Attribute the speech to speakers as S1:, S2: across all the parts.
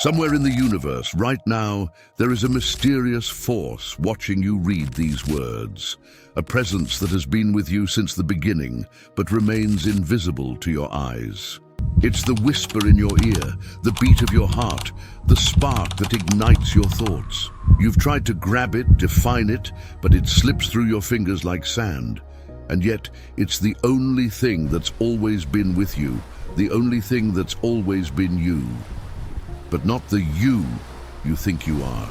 S1: Somewhere in the universe, right now, there is a mysterious force watching you read these words. A presence that has been with you since the beginning, but remains invisible to your eyes. It's the whisper in your ear, the beat of your heart, the spark that ignites your thoughts. You've tried to grab it, define it, but it slips through your fingers like sand. And yet, it's the only thing that's always been with you, the only thing that's always been you. But not the you think you are.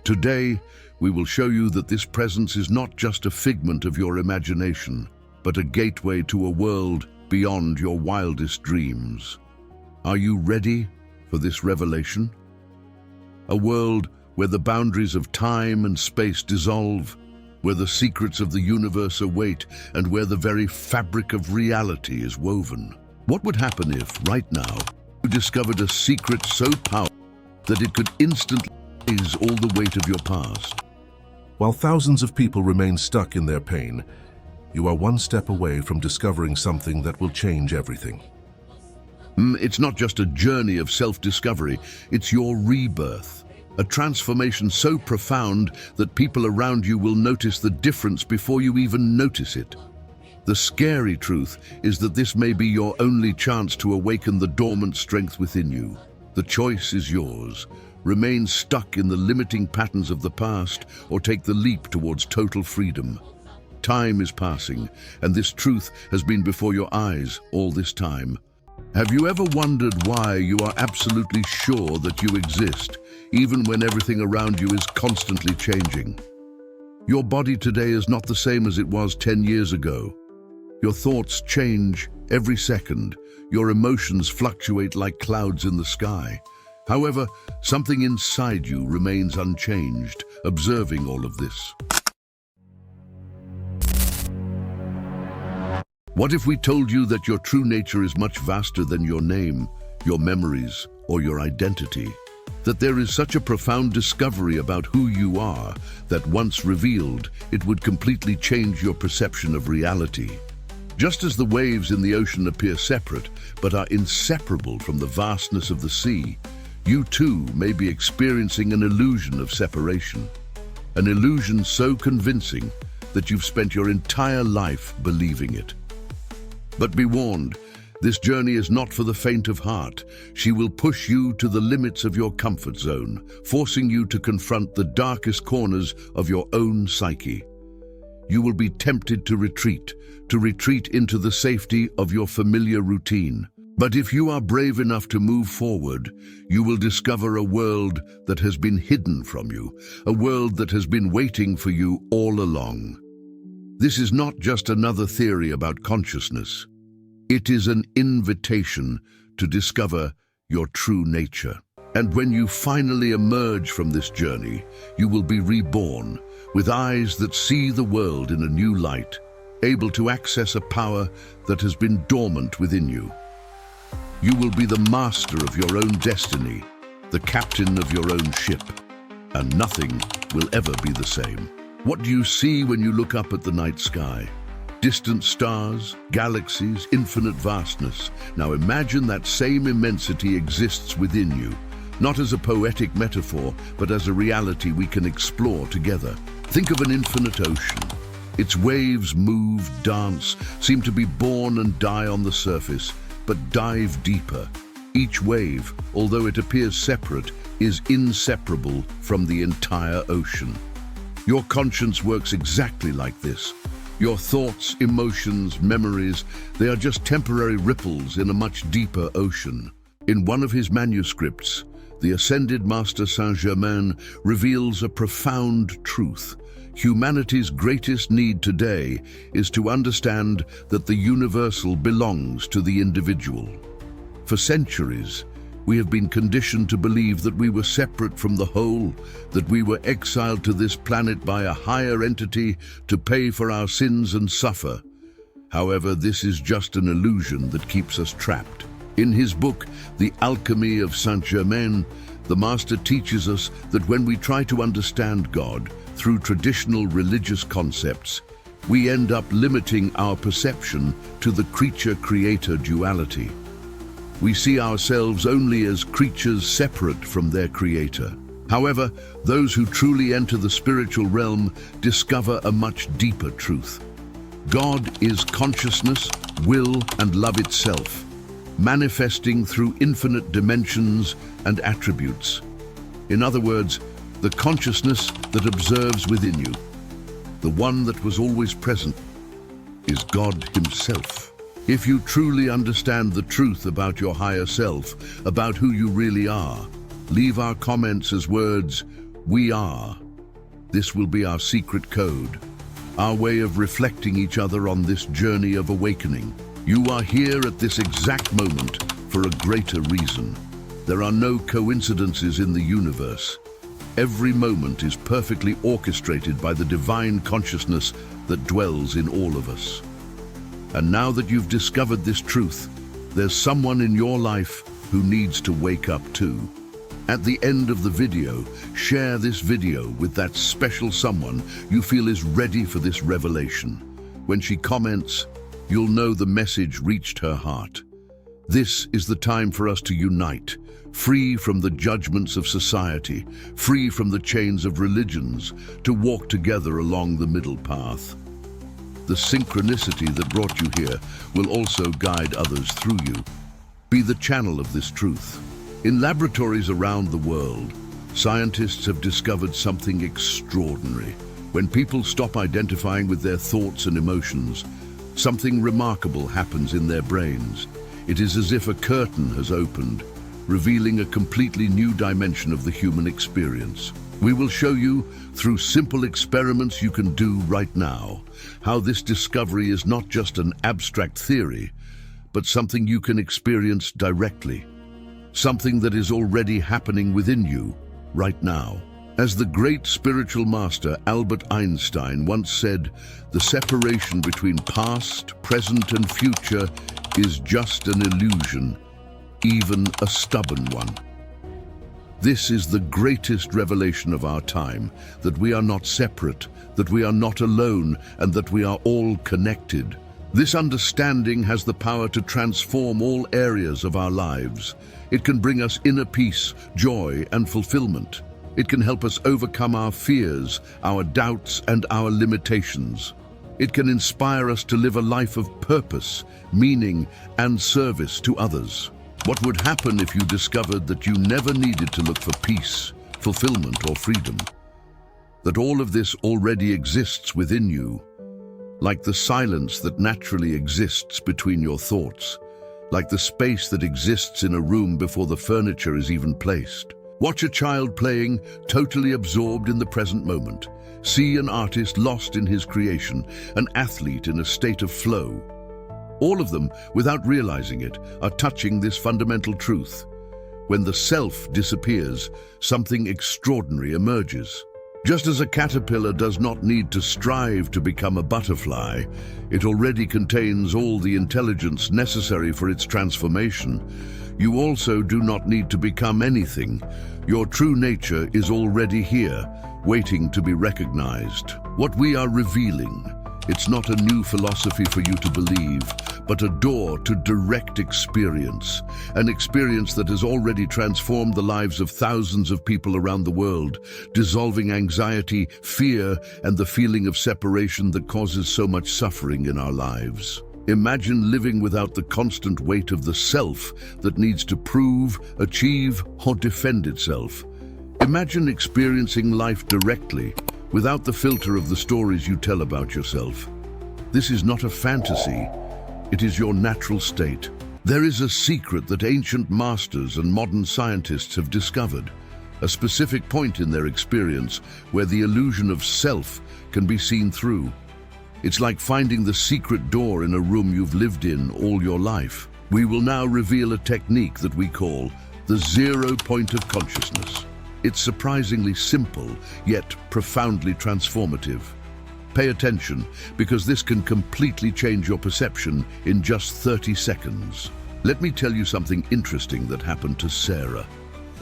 S1: Today, we will show you that this presence is not just a figment of your imagination, but a gateway to a world beyond your wildest dreams. Are you ready for this revelation? A world where the boundaries of time and space dissolve, where the secrets of the universe await, and where the very fabric of reality is woven. What would happen if, right now, you discovered a secret so powerful that it could instantly ease all the weight of your past?
S2: While thousands of people remain stuck in their pain, you are one step away from discovering something that will change everything.
S1: It's not just a journey of self-discovery, it's your rebirth. A transformation so profound that people around you will notice the difference before you even notice it. The scary truth is that this may be your only chance to awaken the dormant strength within you. The choice is yours. Remain stuck in the limiting patterns of the past, or take the leap towards total freedom. Time is passing, and this truth has been before your eyes all this time. Have you ever wondered why you are absolutely sure that you exist, even when everything around you is constantly changing? Your body today is not the same as it was 10 years ago. Your thoughts change every second. Your emotions fluctuate like clouds in the sky. However, something inside you remains unchanged, observing all of this. What if we told you that your true nature is much vaster than your name, your memories, or your identity? That there is such a profound discovery about who you are that once revealed, it would completely change your perception of reality. Just as the waves in the ocean appear separate, but are inseparable from the vastness of the sea, you too may be experiencing an illusion of separation. An illusion so convincing that you've spent your entire life believing it. But be warned, this journey is not for the faint of heart. She will push you to the limits of your comfort zone, forcing you to confront the darkest corners of your own psyche. You will be tempted to retreat into the safety of your familiar routine. But if you are brave enough to move forward, you will discover a world that has been hidden from you, a world that has been waiting for you all along. This is not just another theory about consciousness. It is an invitation to discover your true nature. And when you finally emerge from this journey, you will be reborn with eyes that see the world in a new light, able to access a power that has been dormant within you. You will be the master of your own destiny, the captain of your own ship, and nothing will ever be the same. What do you see when you look up at the night sky? Distant stars, galaxies, infinite vastness. Now imagine that same immensity exists within you, not as a poetic metaphor, but as a reality we can explore together. Think of an infinite ocean. Its waves move, dance, seem to be born and die on the surface, but dive deeper. Each wave, although it appears separate, is inseparable from the entire ocean. Your conscience works exactly like this. Your thoughts, emotions, memories, they are just temporary ripples in a much deeper ocean. In one of his manuscripts, the Ascended Master Saint-Germain reveals a profound truth. Humanity's greatest need today is to understand that the universal belongs to the individual. For centuries, we have been conditioned to believe that we were separate from the whole, that we were exiled to this planet by a higher entity to pay for our sins and suffer. However, this is just an illusion that keeps us trapped. In his book, The Alchemy of Saint-Germain, the Master teaches us that when we try to understand God through traditional religious concepts, we end up limiting our perception to the creature-creator duality. We see ourselves only as creatures separate from their creator. However, those who truly enter the spiritual realm discover a much deeper truth. God is consciousness, will, and love itself, manifesting through infinite dimensions and attributes. In other words, the consciousness that observes within you, the one that was always present, is God Himself. If you truly understand the truth about your higher self, about who you really are, leave our comments as words, "We are." This will be our secret code, our way of reflecting each other on this journey of awakening. You are here at this exact moment for a greater reason. There are no coincidences in the universe. Every moment is perfectly orchestrated by the divine consciousness that dwells in all of us. And now that you've discovered this truth, there's someone in your life who needs to wake up too. At the end of the video, share this video with that special someone you feel is ready for this revelation. When she comments, you'll know the message reached her heart. This is the time for us to unite, free from the judgments of society, free from the chains of religions, to walk together along the middle path. The synchronicity that brought you here will also guide others through you. Be the channel of this truth. In laboratories around the world, scientists have discovered something extraordinary. When people stop identifying with their thoughts and emotions, something remarkable happens in their brains. It is as if a curtain has opened, revealing a completely new dimension of the human experience. We will show you, through simple experiments you can do right now, how this discovery is not just an abstract theory, but something you can experience directly. Something that is already happening within you, right now. As the great spiritual master Albert Einstein once said, the separation between past, present, and future is just an illusion, even a stubborn one. This is the greatest revelation of our time, that we are not separate, that we are not alone, and that we are all connected. This understanding has the power to transform all areas of our lives. It can bring us inner peace, joy, and fulfillment. It can help us overcome our fears, our doubts, and our limitations. It can inspire us to live a life of purpose, meaning, and service to others. What would happen if you discovered that you never needed to look for peace, fulfillment, or freedom? That all of this already exists within you, like the silence that naturally exists between your thoughts, like the space that exists in a room before the furniture is even placed. Watch a child playing, totally absorbed in the present moment. See an artist lost in his creation, an athlete in a state of flow. All of them, without realizing it, are touching this fundamental truth. When the self disappears, something extraordinary emerges. Just as a caterpillar does not need to strive to become a butterfly, it already contains all the intelligence necessary for its transformation. You also do not need to become anything. Your true nature is already here, waiting to be recognized. What we are revealing, it's not a new philosophy for you to believe, but a door to direct experience, an experience that has already transformed the lives of thousands of people around the world, dissolving anxiety, fear, and the feeling of separation that causes so much suffering in our lives. Imagine living without the constant weight of the self that needs to prove, achieve, or defend itself. Imagine experiencing life directly, without the filter of the stories you tell about yourself. This is not a fantasy. It is your natural state. There is a secret that ancient masters and modern scientists have discovered, a specific point in their experience where the illusion of self can be seen through. It's like finding the secret door in a room you've lived in all your life. We will now reveal a technique that we call the 0 point of consciousness. It's surprisingly simple, yet profoundly transformative. Pay attention, because this can completely change your perception in just 30 seconds. Let me tell you something interesting that happened to Sarah,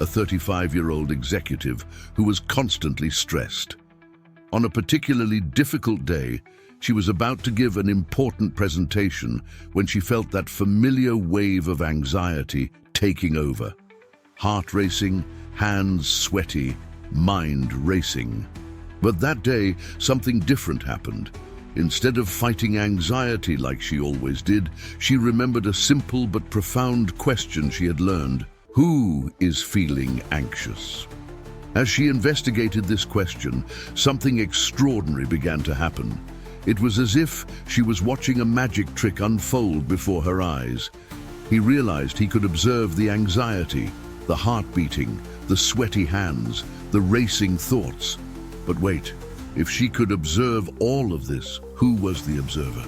S1: a 35-year-old executive who was constantly stressed. On a particularly difficult day, She was about to give an important presentation when she felt that familiar wave of anxiety taking over. Heart racing, hands sweaty, mind racing. But that day, something different happened. Instead of fighting anxiety like she always did, she remembered a simple but profound question she had learned. Who is feeling anxious? As she investigated this question, something extraordinary began to happen. It was as if she was watching a magic trick unfold before her eyes. He realized he could observe the anxiety, the heart beating, the sweaty hands, the racing thoughts. But wait, if she could observe all of this, who was the observer?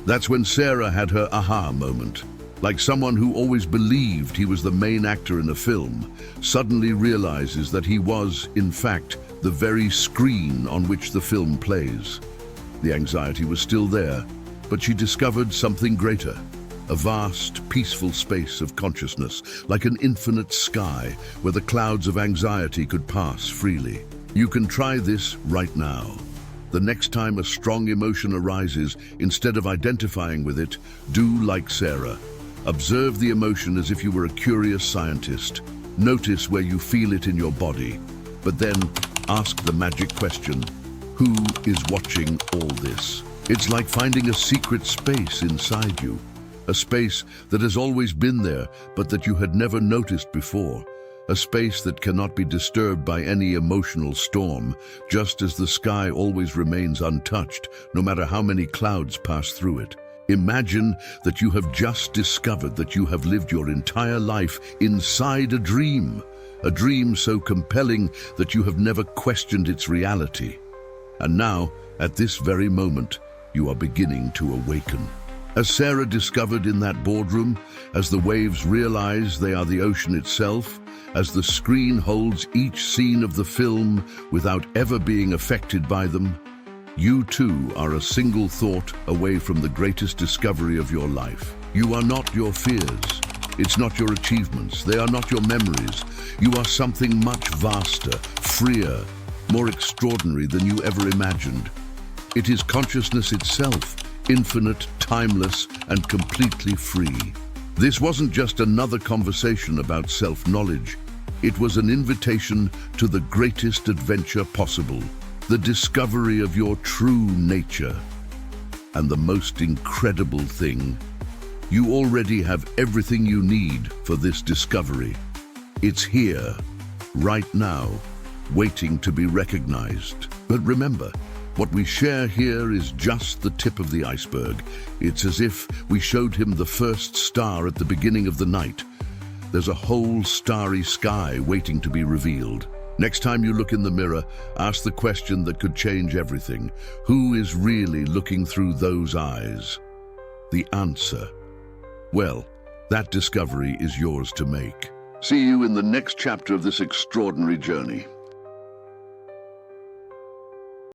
S1: That's when Sarah had her aha moment. Like someone who always believed he was the main actor in a film, suddenly realizes that he was, in fact, the very screen on which the film plays. The anxiety was still there, but she discovered something greater. A vast, peaceful space of consciousness, like an infinite sky where the clouds of anxiety could pass freely. You can try this right now. The next time a strong emotion arises, instead of identifying with it, do like Sarah. Observe the emotion as if you were a curious scientist. Notice where you feel it in your body, but then ask the magic question, who is watching all this? It's like finding a secret space inside you. A space that has always been there, but that you had never noticed before. A space that cannot be disturbed by any emotional storm, just as the sky always remains untouched, no matter how many clouds pass through it. Imagine that you have just discovered that you have lived your entire life inside a dream so compelling that you have never questioned its reality. And now, at this very moment, you are beginning to awaken. As Sarah discovered in that boardroom, as the waves realize they are the ocean itself, as the screen holds each scene of the film without ever being affected by them, you too are a single thought away from the greatest discovery of your life. You are not your fears. It's not your achievements. They are not your memories. You are something much vaster, freer, more extraordinary than you ever imagined. It is consciousness itself, infinite, timeless, and completely free. This wasn't just another conversation about self-knowledge. It was an invitation to the greatest adventure possible, the discovery of your true nature. And the most incredible thing, you already have everything you need for this discovery. It's here, right now, waiting to be recognized. But remember, what we share here is just the tip of the iceberg. It's as if we showed him the first star at the beginning of the night. There's a whole starry sky waiting to be revealed. Next time you look in the mirror, ask the question that could change everything. Who is really looking through those eyes? The answer, well, that discovery is yours to make. See you in the next chapter of this extraordinary journey.